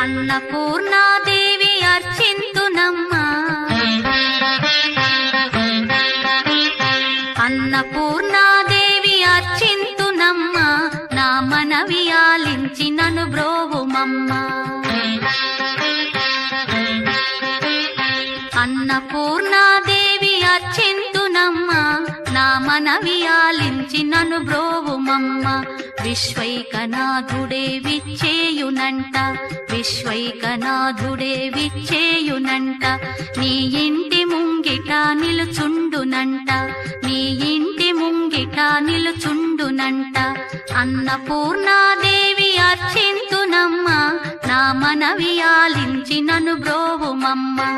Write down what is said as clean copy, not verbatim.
అన్నపూర్ణాదేవి అర్చింతునమ్మా అన్నపూర్ణాదేవి అర్చింతునమ్మా నా మనవి ఆలించి నన్ను బ్రోవుమమ్మా అన్నపూర్ణాదేవి అర్చింతునమ్మా నా మనవి ఆలించి నన్ను బ్రోవుమమ్మా విశ్వైకనాథుడే విచ్చేయునంట విశ్వైకనాథుడే విచ్చేయునంట నీ ఇంటి ముంగిట నిలుచుండునంట నీ ఇంటి ముంగిట నిలుచుండునంట అన్నపూర్ణాదేవి అర్చింతునమ్మా నా మనవి ఆలించి నన్ను బ్రోవుమమ్మా